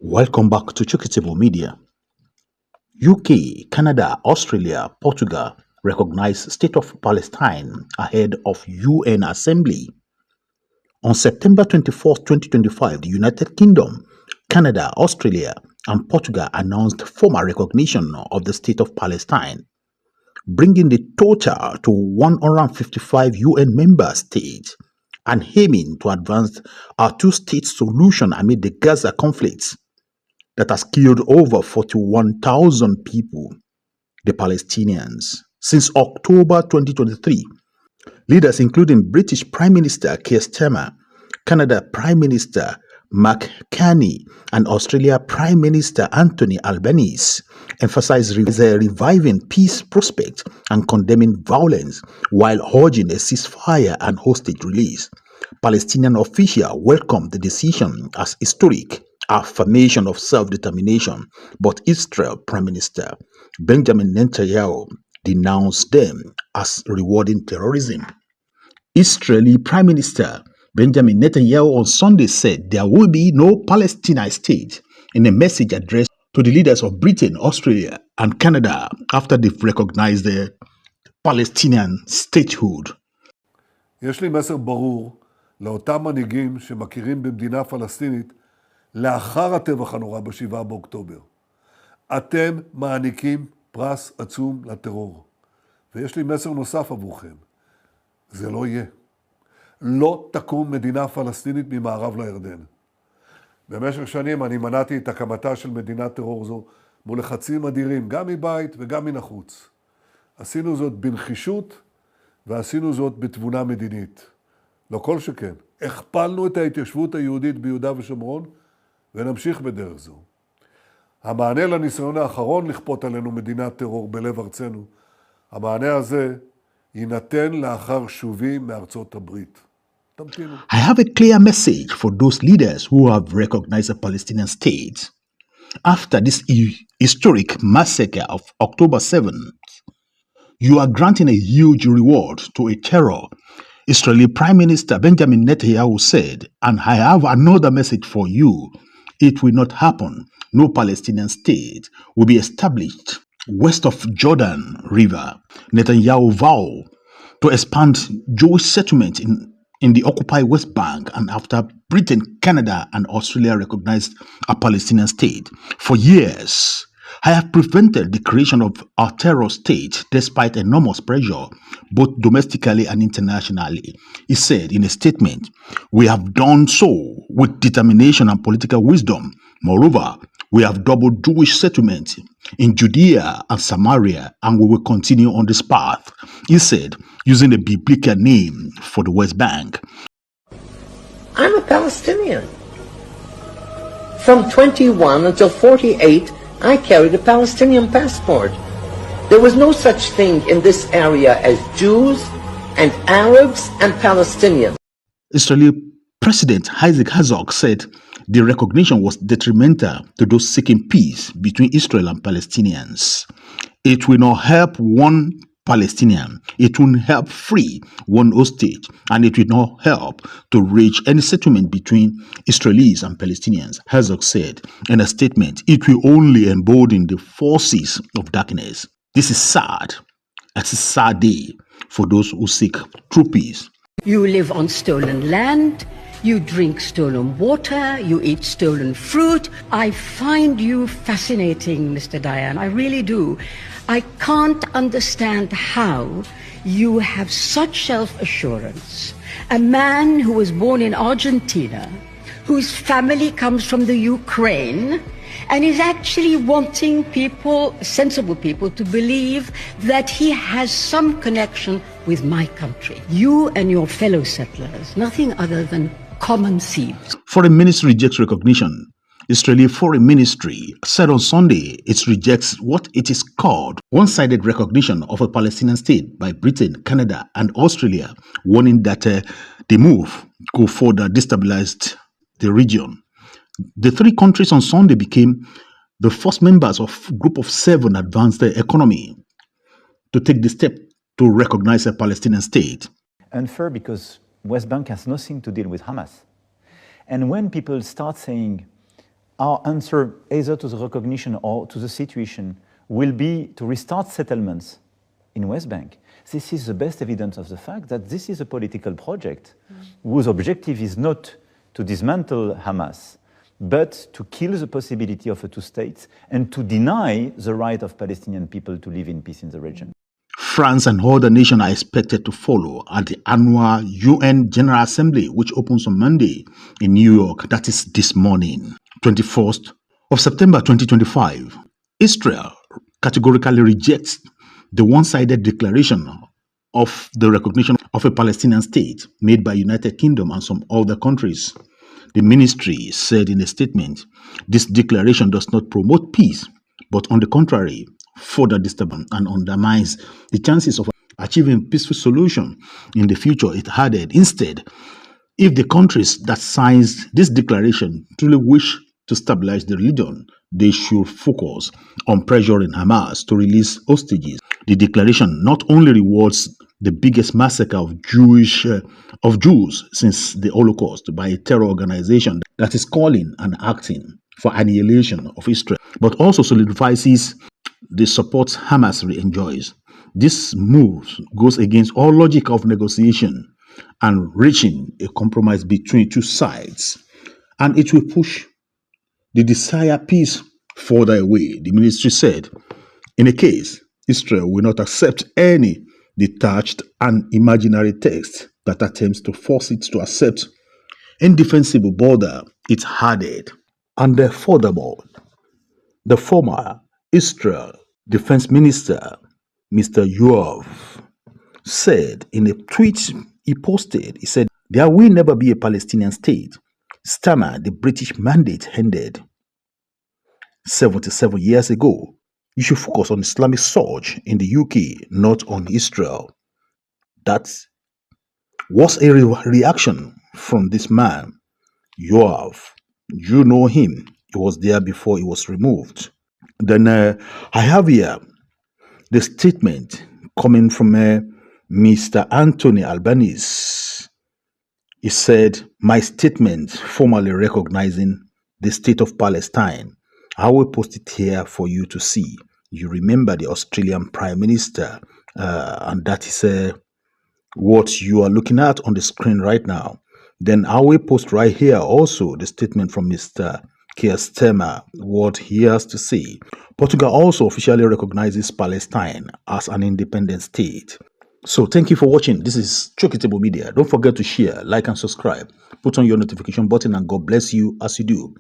Welcome back to Chukitable Media. UK, Canada, Australia, Portugal recognize State of Palestine ahead of UN Assembly. On September 24, 2025, the United Kingdom, Canada, Australia, and Portugal announced formal recognition of the State of Palestine, bringing the total to 155 UN member states and aiming to advance a two-state solution amid the Gaza conflict that has killed over 41,000 people, the Palestinians, since October 2023. Leaders including British Prime Minister Keir Starmer, Canada Prime Minister Mark Carney, and Australia Prime Minister Anthony Albanese emphasized reviving peace prospects and condemning violence while urging a ceasefire and hostage release. Palestinian officials welcomed the decision as historic affirmation of self-determination, but Israel Prime Minister Benjamin Netanyahu denounced them as rewarding terrorism. Israeli Prime Minister Benjamin Netanyahu on Sunday said there will be no Palestinian state in a message addressed to the leaders of Britain, Australia, and Canada after they've recognized the Palestinian statehood. יש לי מסר ברור לאותם מנהיגים שמכירים במדינה פלסטינית לאחר הטבח הנורא ב7 באוקטובר. אתם מעניקים פרס עצום לטרור. ויש לי מסר נוסף עבורכם. זה לא יהיה. לא תקום מדינה פלסטינית ממערב לירדן. במשך שנים אני מנעתי את הקמתה של מדינת טרור זו מול לחצים אדירים, גם מבית וגם מן החוץ. עשינו זאת בנחישות ועשינו זאת בתבונה מדינית. לא כל שכן. הכפלנו את ההתיישבות היהודית ביהודה ושומרון ונמשיך בדרך זו. המענה לניסיון האחרון לכפות עלינו מדינת טרור בלב ארצנו, המענה הזה יינתן לאחר שובי מארצות הברית. תמתינו. I have a clear message for those leaders who have recognized a Palestinian state. After this historic massacre of October 7th, you are granting a huge reward to a terror. Israeli Prime Minister Benjamin Netanyahu said, and I have another message for you. It will not happen. No Palestinian state will be established west of Jordan River. Netanyahu vowed to expand Jewish settlement in the occupied West Bank, and after Britain, Canada, and Australia recognized a Palestinian state. For years, I have prevented the creation of a terror state despite enormous pressure, both domestically and internationally. He said in a statement, "We have done so with determination and political wisdom. Moreover, we have doubled Jewish settlement in Judea and Samaria, and we will continue on this path," he said, using a biblical name for the West Bank. I'm a Palestinian. From 21 until 48, I carried a Palestinian passport. There was no such thing in this area as Jews and Arabs and Palestinians. Israeli President Isaac Herzog said the recognition was detrimental to those seeking peace between Israel and Palestinians. It will not help one Palestinian. It will help free one hostage, and it will not help to reach any settlement between Israelis and Palestinians, Herzog said in a statement. It will only embolden the forces of darkness. This is sad. It's a sad day for those who seek true peace. You live on stolen land, you drink stolen water, you eat stolen fruit. I find you fascinating, Mr. Dayan, I really do. I can't understand how you have such self-assurance. A man who was born in Argentina, whose family comes from the Ukraine, and is actually wanting people, sensible people, to believe that he has some connection with my country. You and your fellow settlers, nothing other than common thieves. Foreign Ministry rejects recognition. Israeli Foreign Ministry said on Sunday it rejects what it is called one-sided recognition of a Palestinian state by Britain, Canada, and Australia, warning that the move could further destabilize the region. The three countries on Sunday became the first members of a group of 7 advanced economy to take the step to recognize a Palestinian state. Unfair because West Bank has nothing to deal with Hamas. And when people start saying, our answer either to the recognition or to the situation will be to restart settlements in West Bank. This is the best evidence of the fact that this is a political project whose objective is not to dismantle Hamas, but to kill the possibility of a two states and to deny the right of Palestinian people to live in peace in the region. France and other nations are expected to follow at the annual UN General Assembly, which opens on Monday in New York. That is this morning, 21st of September 2025. Israel categorically rejects the one-sided declaration of the recognition of a Palestinian state made by United Kingdom and some other countries. The ministry said in a statement, this declaration does not promote peace, but on the contrary, further disturbance and undermines the chances of achieving a peaceful solution in the future. It added, instead, if the countries that signs this declaration truly wish to stabilize the region, they should focus on pressuring Hamas to release hostages. The declaration not only rewards the biggest massacre of Jews since the Holocaust by a terror organization that is calling and acting for annihilation of Israel, but also solidifies the support Hamas enjoys. This move goes against all logic of negotiation and reaching a compromise between two sides, and it will push the desired peace further away, the ministry said. In a case, Israel will not accept any detached and imaginary text that attempts to force it to accept indefensible border, it added. And furthermore, the former Israel Defense Minister, Mr. Yoav, said in a tweet he posted, he said, there will never be a Palestinian state. Stammer, the British mandate ended 77 years ago. You should focus on Islamic surge in the UK, not on Israel. That was a reaction from this man, Yoav. You know him. He was there before he was removed. Then I have here the statement coming from Mr. Anthony Albanese. He said, my statement formally recognizing the state of Palestine. I will post it here for you to see. You remember the Australian Prime Minister, and that is what you are looking at on the screen right now. Then I will post right here also the statement from Mr. Keir Starmer, what he has to say. Portugal also officially recognizes Palestine as an independent state. So thank you for watching. This is Chokitable Media. Don't forget to share, like, and subscribe. Put on your notification button, and God bless you as you do.